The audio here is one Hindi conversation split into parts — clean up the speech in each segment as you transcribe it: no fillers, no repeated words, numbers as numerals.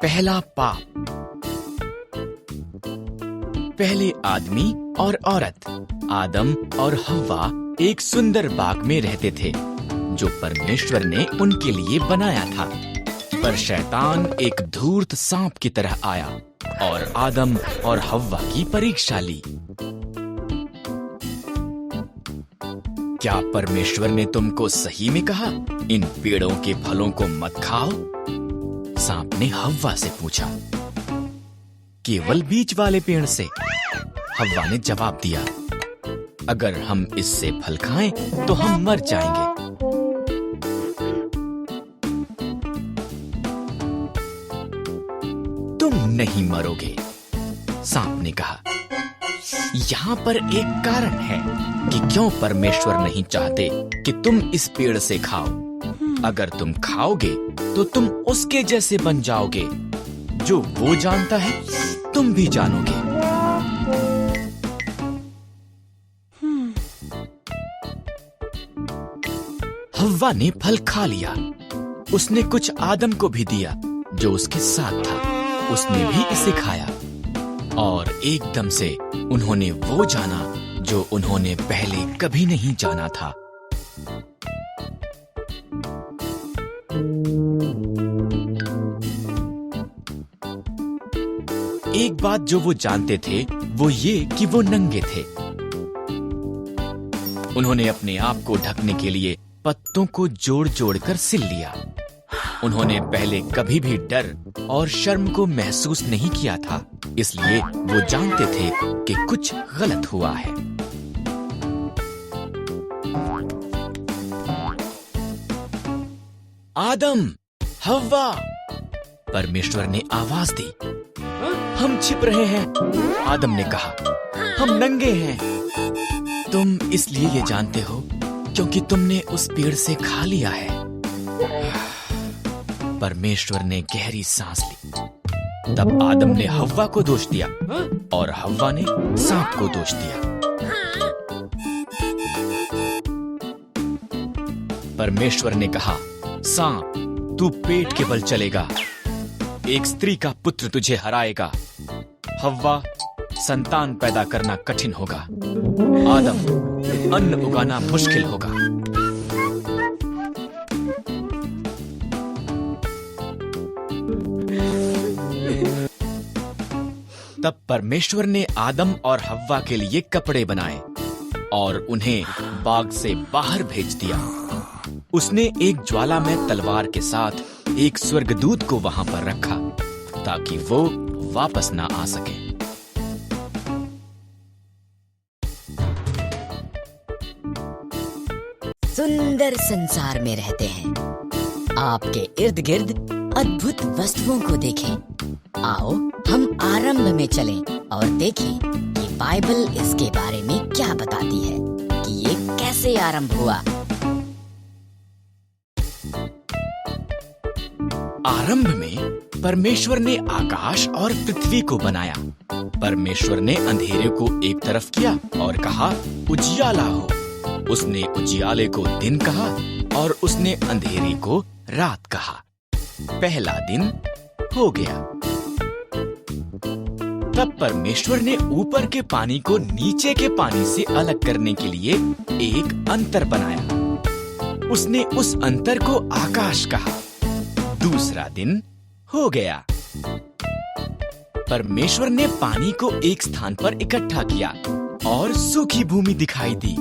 पहला पाप। पहले आदमी और औरत आदम और हव्वा एक सुंदर बाग में रहते थे जो परमेश्वर ने उनके लिए बनाया था। पर शैतान एक धूर्त सांप की तरह आया और आदम और हव्वा की परीक्षा ली। क्या परमेश्वर ने तुमको सही में कहा इन पेड़ों के फलों को मत खाओ? सांप ने हव्वा से पूछा। केवल बीज वाले पेड़ से, हव्वा ने जवाब दिया। अगर हम इससे फल खाएं तो हम मर जाएंगे। तुम नहीं मरोगे, सांप ने कहा। यहाँ पर एक कारण है कि क्यों परमेश्वर नहीं चाहते कि तुम इस पेड़ से खाओ। अगर तुम खाओगे तो तुम उसके जैसे बन जाओगे। जो वो जानता है तुम भी जानोगे। हव्वा ने फल खा लिया। उसने कुछ आदम को भी दिया जो उसके साथ था। उसने भी इसे खाया और एकदम से उन्होंने वो जाना जो उन्होंने पहले कभी नहीं जाना था। एक बात जो वो जानते थे वो ये कि वो नंगे थे। उन्होंने अपने आप को ढकने के लिए पत्तों को जोड़ जोड़ कर सिल लिया। उन्होंने पहले कभी भी डर और शर्म को महसूस नहीं किया था, इसलिए वो जानते थे कि कुछ गलत हुआ है। आदम, हव्वा, परमेश्वर ने आवाज दी। हम छिप रहे हैं, आदम ने कहा। हम नंगे हैं। तुम इसलिए ये जानते हो क्योंकि तुमने उस पेड़ से खा लिया है। परमेश्वर ने गहरी सांस ली। तब आदम ने हव्वा को दोष दिया और हव्वा ने सांप को दोष दिया। परमेश्वर ने कहा, सांप, तू पेट के बल चलेगा। एक स्त्री का पुत्र तुझे हराएगा। हव्वा, संतान पैदा करना कठिन होगा। आदम, अन्न उगाना मुश्किल होगा। तब परमेश्वर ने आदम और हव्वा के लिए कपड़े बनाए और उन्हें बाग से बाहर भेज दिया। उसने एक ज्वालामय तलवार के साथ एक स्वर्गदूत को वहां पर रखा ताकि वो वापस ना आ सके। सुंदर संसार में रहते हैं। आपके इर्द गिर्द अद्भुत वस्तुओं को देखें। आओ हम आरंभ में चलें और देखें कि बाइबल इसके बारे में क्या बताती है कि ये कैसे आरंभ हुआ। आरंभ में परमेश्वर ने आकाश और पृथ्वी को बनाया। परमेश्वर ने अंधेरे को एक तरफ किया और कहा, उजियाला हो। उसने उजियाले को दिन कहा और उसने अंधेरे को रात कहा। पहला दिन हो गया। तब परमेश्वर ने ऊपर के पानी को नीचे के पानी से अलग करने के लिए एक अंतर बनाया। उसने उस अंतर को आकाश कहा। दूसरा दिन हो गया। परमेश्वर ने पानी को एक स्थान पर इकट्ठा किया और सूखी भूमि दिखाई दी।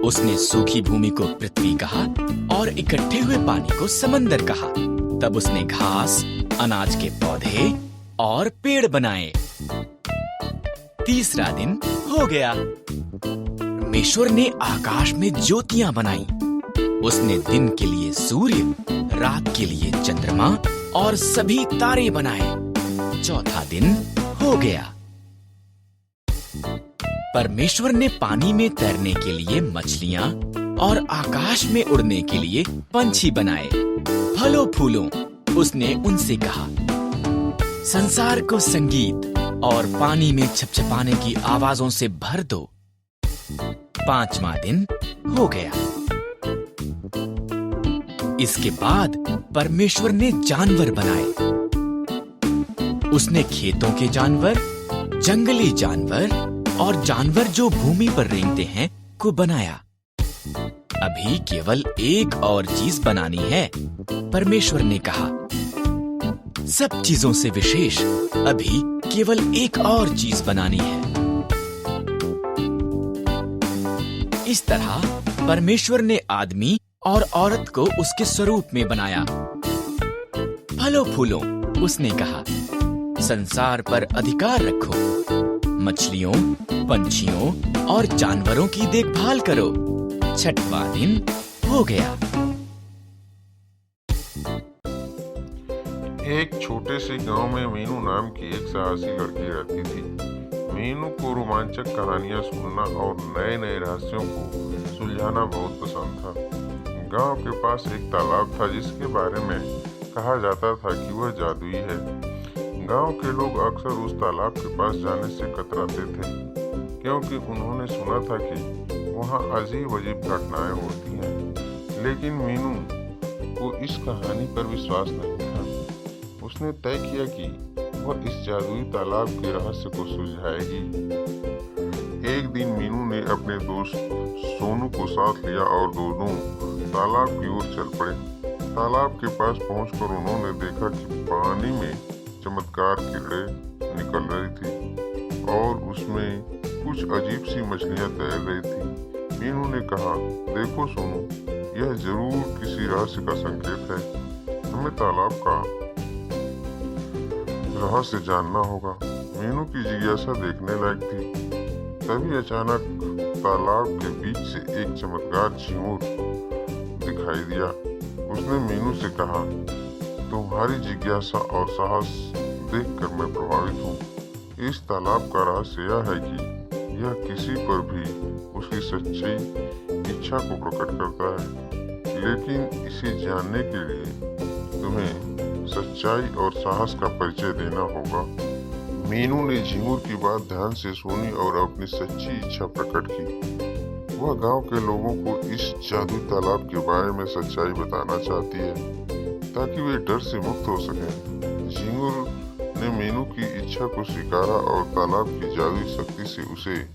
उसने सूखी भूमि को पृथ्वी कहा और इकट्ठे हुए पानी को समंदर कहा। तब उसने घास, अनाज के पौधे और पेड़ बनाए। तीसरा दिन हो गया। परमेश्वर ने आकाश में ज्योतियां बनाई। उसने दिन के लिए सूर्य, रात के लिए चंद्रमा और सभी तारे बनाए। चौथा दिन हो गया। परमेश्वर ने पानी में तैरने के लिए मछलियां और आकाश में उड़ने के लिए पंछी बनाए। फलों फूलों उसने उनसे कहा, संसार को संगीत और पानी में छपछपाने की आवाजों से भर दो। पांचवा दिन हो गया। इसके बाद परमेश्वर ने जानवर बनाए। उसने खेतों के जानवर, जंगली जानवर और जानवर जो भूमि पर रेंगते हैं को बनाया। अभी केवल एक और चीज बनानी है, परमेश्वर ने कहा। सब चीजों से विशेष अभी केवल एक और चीज बनानी है। इस तरह परमेश्वर ने आदमी और औरत को उसके स्वरूप में बनाया। फलों फूलों उसने कहा, संसार पर अधिकार रखो, मछलियों, पंछियों और जानवरों की देखभाल करो। छठवां दिन हो गया। एक छोटे से गांव में मीनू नाम की एक साहसी लड़की रहती थी। मीनू को रोमांचक कहानियां सुनना और नए नए रहस्यों को सुलझाना बहुत पसंद था। गांव के पास एक तालाब था जिसके बारे में कहा जाता था कि वह जादुई है। गांव के लोग अक्सर उस तालाब के पास जाने से कतराते थे, क्योंकि उन्होंने सुना था कि वहां अजीब-अजीब घटनाएं होती हैं। लेकिन मीनू को इस कहानी पर विश्वास नहीं था। उसने तय किया कि वह इस जादुई तालाब के रहस्य को सुलझाएगी। एक दिन मीनू ने अपने दोस्त सोनू को साथ लिया और दोनों तालाब की ओर चल पड़े। तालाब के पास पहुंचकर उन्होंने देखा कि पानी में चमत्कार किरणें निकल रही थी और उसमें कुछ अजीब सी मछलियां तैर रही थी। मीनू ने कहा, देखो सोनू, यह जरूर किसी रहस्य का संकेत है। हमें तालाब का रहस्य जानना होगा। मीनू की जिज्ञासा देखने लायक थी। तभी अचानक तालाब के बीच से एक चमकदार झींगुर दिखाई दिया। उसने मीनू से कहा, तुम्हारी जिज्ञासा और साहस देखकर मैं प्रभावित हूँ। इस तालाब का रहस्य यह है कि यह किसी पर भी उसकी सच्ची इच्छा को प्रकट करता है, लेकिन इसे जानने के लिए तुम्हें सच्चाई और साहस का परिचय देना होगा। मीनू ने झींगुर की बात ध्यान से सुनी और अपनी सच्ची इच्छा प्रकट की। वह गांव के लोगों को इस जादुई तालाब के बारे में सच्चाई बताना चाहती है, ताकि वे डर से मुक्त हो सकें। झींगुर ने मीनू की इच्छा को स्वीकारा और तालाब की जादुई शक्ति से उसे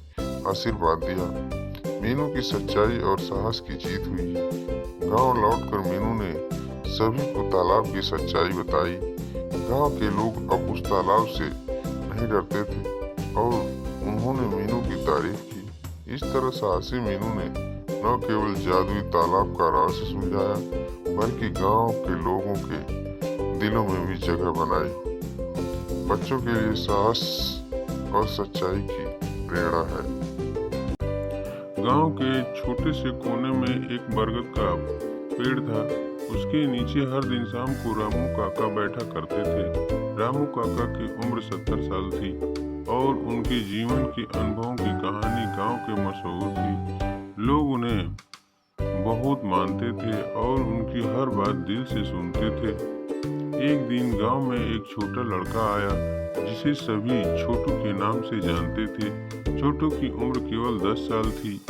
आशीर्वाद दिया। मीनू की सच्चाई और साहस की जीत हुई। गांव लौटकर मीनू ने सभी को तालाब की सच्चाई बताई। गांव के लोग अब उस तालाब से नहीं डरते थे और उन्होंने मीनू की तारीफ की। इस तरह साहसी मीनू ने न केवल जादुई तालाब का रहस्य सुलझाया, बल्कि गांव के लोगों के दिलों में भी जगह बनाई। बच्चों के लिए साहस और सच्चाई की प्रेरणा है। गांव के छोटे से कोने में एक बरगद का पेड़ था। उसके नीचे हर दिन शाम को रामू काका बैठा करते थे। रामू काका की उम्र 70 साल थी और उनके जीवन के अनुभवों की कहानी गांव के मशहूर थी। लोग उन्हें बहुत मानते थे और उनकी हर बात दिल से सुनते थे। एक दिन गांव में एक छोटा लड़का आया जिसे सभी छोटू के नाम से जानते थे। छोटू की उम्र केवल 10 साल थी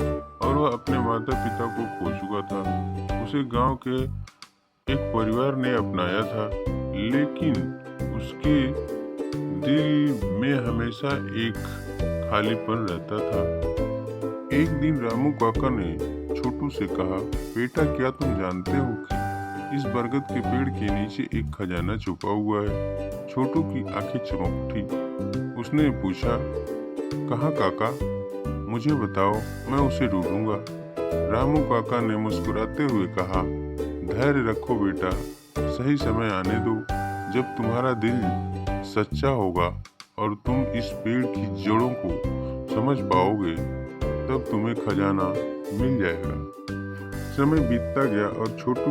और वह अपने माता पिता को खो चुका था। उसे गांव के एक परिवार ने अपनाया था, लेकिन उसके दिल में हमेशा एक खालीपन रहता था। एक दिन रामू काका ने छोटू से कहा, बेटा, क्या तुम जानते हो कि इस बरगद के पेड़ के नीचे एक खजाना छुपा हुआ है? छोटू की आंखें चमक उठी। उसने पूछा, कहाँ काका? मुझे बताओ, मैं उसे ढूंढूंगा। रामू काका ने मुस्कुराते हुए कहा, धैर्य रखो बेटा, सही समय आने दो। जब तुम्हारा दिल सच्चा होगा और तुम इस पेड़ की जड़ों को समझ पाओगे, तब तुम्हें खजाना मिल जाएगा। समय बीतता गया और छोटू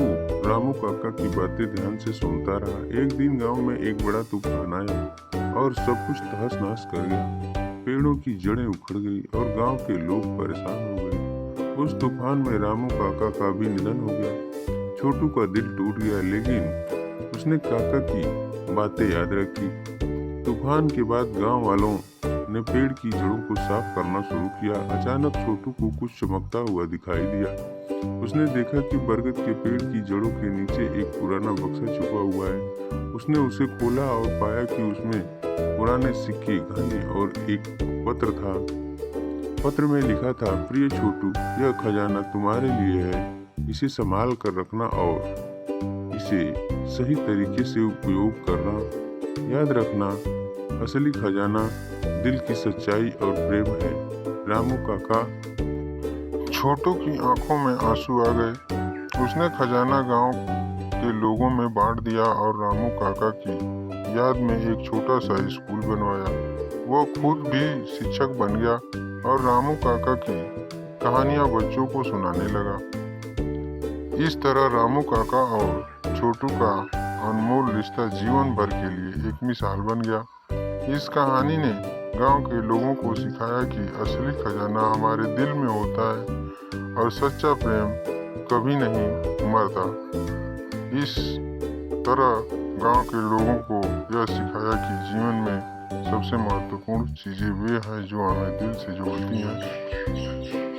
रामू काका की बातें ध्यान से सुनता रहा। एक दिन गांव में एक बड़ा तूफान आया और सब कुछ तहस नहस कर गया। पेड़ों की जड़ें उखड़ गई और गांव के लोग परेशान हो गए। उस तूफान में रामू काका का भी निधन हो गया। छोटू का दिल टूट गया, लेकिन उसने काका की बातें याद रखी। तूफान के बाद गांव वालों ने पेड़ की जड़ों को साफ करना शुरू किया। अचानक छोटू को कुछ चमकता हुआ दिखाई दिया। उसने देखा कि बरगद के पेड़ की जड़ों के नीचे एक पुराना बक्सा छुपा हुआ है। उसने उसे खोला और पाया कि उसमें पुराने सिक्के, गहने और एक पत्र था। पत्र में लिखा था, प्रिय छोटू, यह खजाना तुम्हारे लिए है। इसे संभाल कर रखना और इसे सही तरीके से उपयोग करना। याद रखना, असली खजाना दिल की सच्चाई और प्रेम है। रामू काका। छोटू की आंखों में आंसू आ गए। उसने खजाना गांव के लोगों में बांट दिया और रामू काका की याद में एक छोटा सा स्कूल बनवाया। वो खुद भी शिक्षक बन गया और रामू काका की कहानियां बच्चों को सुनाने लगा। इस तरह रामू काका और छोटू का अनमोल रिश्ता जीवन भर के लिए एक मिसाल बन गया। इस कहानी ने गांव के लोगों को सिखाया कि असली खजाना हमारे दिल में होता है और सच्चा प्रेम कभी नहीं मरता। इस तरह गांव के लोगों को यह सिखाया कि जीवन में सबसे महत्वपूर्ण चीजें वे हैं जो हमें दिल से जोड़ती हैं।